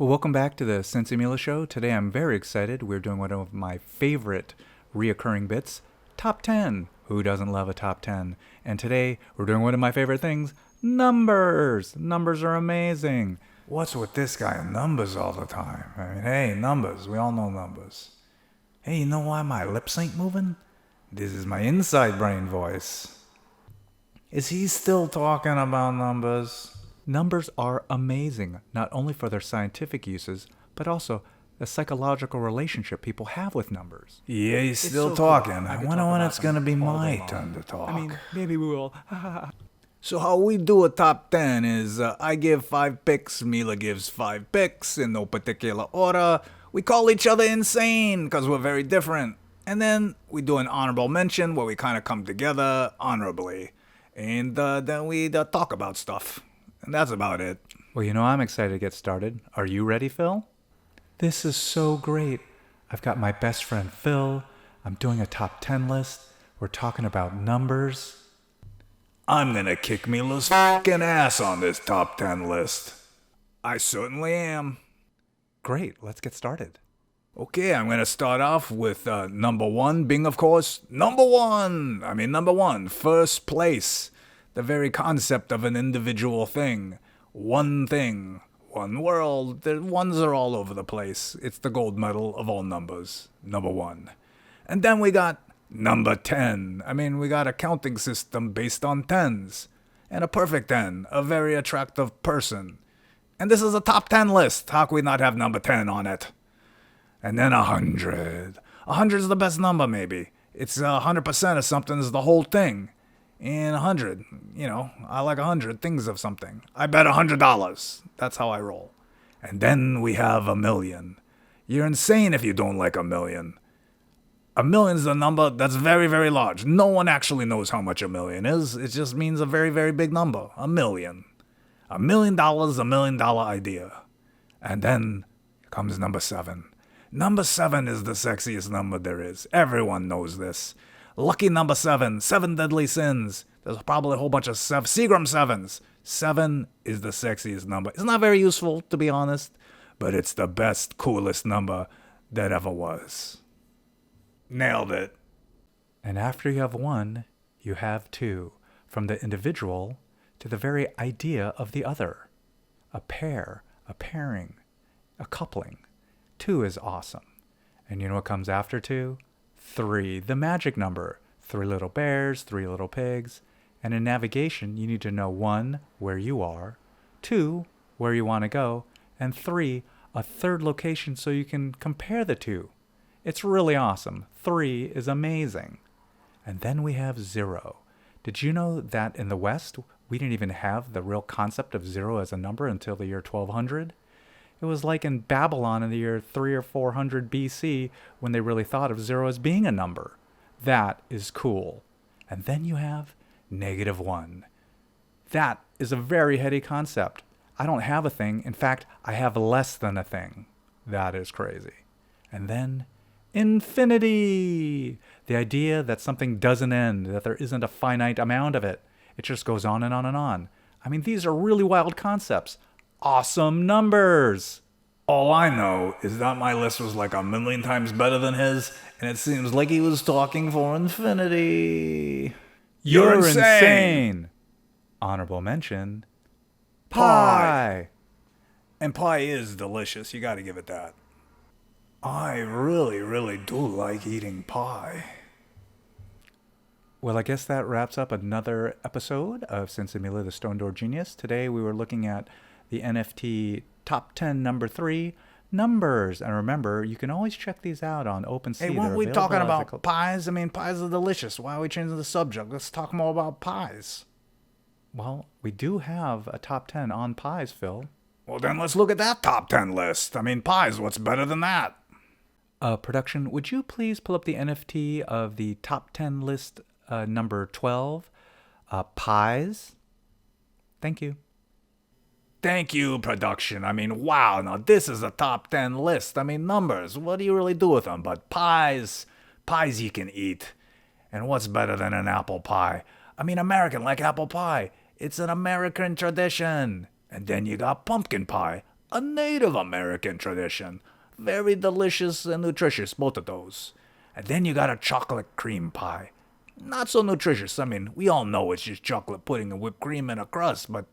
Well, welcome back to the Sensei Mila Show. Today I'm very excited. We're doing one of my favorite reoccurring bits, Top 10. Who doesn't love a Top 10? And today we're doing one of my favorite things, numbers. Numbers are amazing. What's with this guy and numbers all the time? I mean, hey, numbers. We all know numbers. Hey, you know why my lips ain't moving? This is my inside brain voice. Is he still talking about numbers? Numbers are amazing, not only for their scientific uses, but also the psychological relationship people have with numbers. Yeah, he's still so talking. cool. I wonder when it's going to be my turn to talk. I mean, maybe we will. So how we do a top 10 is I give 5 picks, Mila gives 5 picks in no particular order. We call each other insane because we're very different. And then we do an honorable mention where we kind of come together honorably. And then we talk about stuff. And that's about it. Well, I'm excited to get started. Are you ready, Phil? This is so great. I've got my best friend Phil. I'm doing a top 10 list. We're talking about numbers. I'm gonna kick Mila's fucking ass on this top 10 list. I certainly am. Great, let's get started. Okay, I'm gonna start off with number 1 being, of course, number 1. Number 1, first place. The very concept of an individual thing. One thing, one world. The ones are all over the place. It's the gold medal of all numbers. Number 1. And then we got number 10. We got a counting system based on tens. And a perfect 10, a very attractive person. And this is a top 10 list. How can we not have number 10 on it? And then 100. 100 is the best number, maybe. It's 100% of something is the whole thing. And 100, I like 100 things of something. I bet $100. That's how I roll. And then we have 1,000,000. You're insane if you don't like 1,000,000. 1,000,000 is a number that's very, very large. No one actually knows how much 1,000,000 is. It just means a very, very big number. 1,000,000. $1 million, $1 million idea. And then comes number 7. Number 7 is the sexiest number there is. Everyone knows this. Lucky number 7. 7 deadly sins. There's probably a whole bunch of Seagram 7s. 7 is the sexiest number. It's not very useful, to be honest, but it's the best, coolest number that ever was. Nailed it. And after you have 1, you have 2. From the individual to the very idea of the other. A pair, a pairing, a coupling. 2 is awesome. And you know what comes after 2? 3, the magic number. 3 little bears, 3 little pigs. And in navigation, you need to know 1, where you are, 2, where you want to go, and 3, a third location so you can compare the 2. It's really awesome. 3 is amazing. And then we have 0. Did you know that in the West, we didn't even have the real concept of 0 as a number until the year 1200? It was like in Babylon in the year 300 or 400 BC when they really thought of 0 as being a number. That is cool. And then you have -1. That is a very heady concept. I don't have a thing. In fact, I have less than a thing. That is crazy. And then infinity. The idea that something doesn't end, that there isn't a finite amount of it. It just goes on and on and on. These are really wild concepts. Awesome numbers. All I know is that my list was like 1,000,000 times better than his, and it seems like he was talking for infinity. You're insane. Honorable mention. Pie. And pie is delicious. You gotta give it that. I really, really do like eating pie. Well, I guess that wraps up another episode of Sensei Mila, the Stone Door Genius. Today we were looking at the NFT Top 10 number 3, numbers. And remember, you can always check these out on OpenSea. Hey, weren't we talking about pies? Pies are delicious. Why are we changing the subject? Let's talk more about pies. Well, we do have a top 10 on pies, Phil. Well, then let's look at that top 10 list. Pies, what's better than that? Production, would you please pull up the NFT of the top 10 list number 12, pies? Thank you. Thank you, production. Wow, now this is a top 10 list. Numbers, what do you really do with them? But pies you can eat. And what's better than an apple pie? American like apple pie. It's an American tradition. And then you got pumpkin pie. a Native American tradition. Very delicious and nutritious, both of those. And then you got a chocolate cream pie. Not so nutritious. I mean, we all know it's just chocolate pudding and whipped cream in a crust, but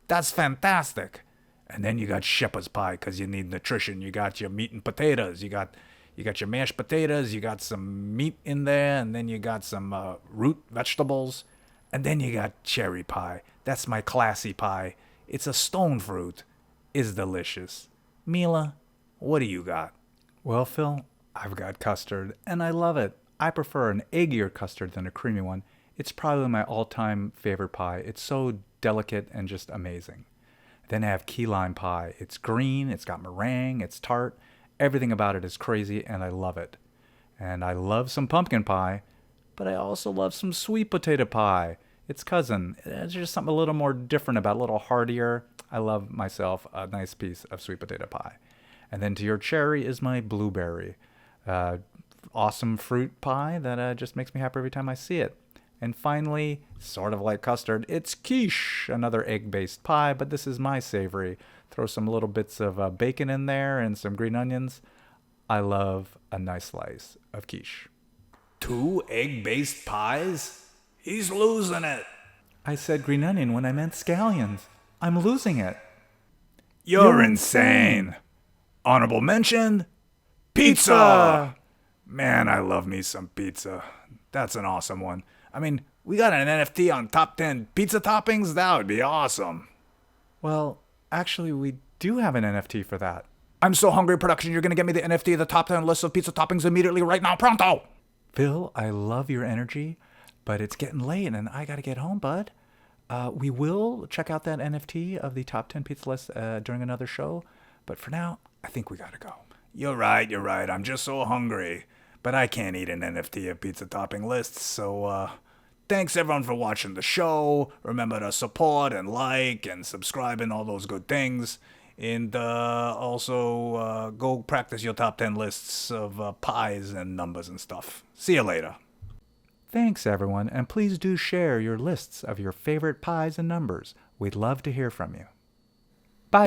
that's fantastic. And then you got shepherd's pie because you need nutrition. You got your meat and potatoes. You got your mashed potatoes. You got some meat in there, and then you got some root vegetables. And then you got cherry pie. That's my classy pie. It's a stone fruit. It's delicious. Mila, what do you got? Well, Phil, I've got custard, and I love it. I prefer an eggier custard than a creamy one. It's probably my all-time favorite pie. It's so delicate and just amazing. Then I have key lime pie. It's green, it's got meringue, it's tart. Everything about it is crazy, and I love it. And I love some pumpkin pie, but I also love some sweet potato pie. Its cousin. It's just something a little more different about it, a little heartier. I love myself a nice piece of sweet potato pie. And then to your cherry is my blueberry. Awesome fruit pie that just makes me happy every time I see it. And finally, sort of like custard, it's quiche, another egg-based pie, but this is my savory. Throw some little bits of bacon in there and some green onions. I love a nice slice of quiche. 2 egg-based pies? He's losing it. I said green onion when I meant scallions. I'm losing it. You're insane. Honorable mention, pizza. Man, I love me some pizza. That's an awesome one. I mean, we got an NFT on top 10 pizza toppings? That would be awesome. Well, actually, we do have an NFT for that. I'm so hungry, production. You're going to get me the NFT of the top 10 list of pizza toppings immediately right now. Pronto! Phil, I love your energy, but it's getting late and I got to get home, bud. We will check out that NFT of the top 10 pizza list during another show. But for now, I think we got to go. You're right. I'm just so hungry. But I can't eat an NFT of pizza topping lists, so thanks everyone for watching the show. Remember to support and like and subscribe and all those good things. And also go practice your top 10 lists of pies and numbers and stuff. See you later. Thanks, everyone, and please do share your lists of your favorite pies and numbers. We'd love to hear from you. Bye.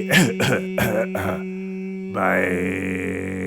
Bye. Bye.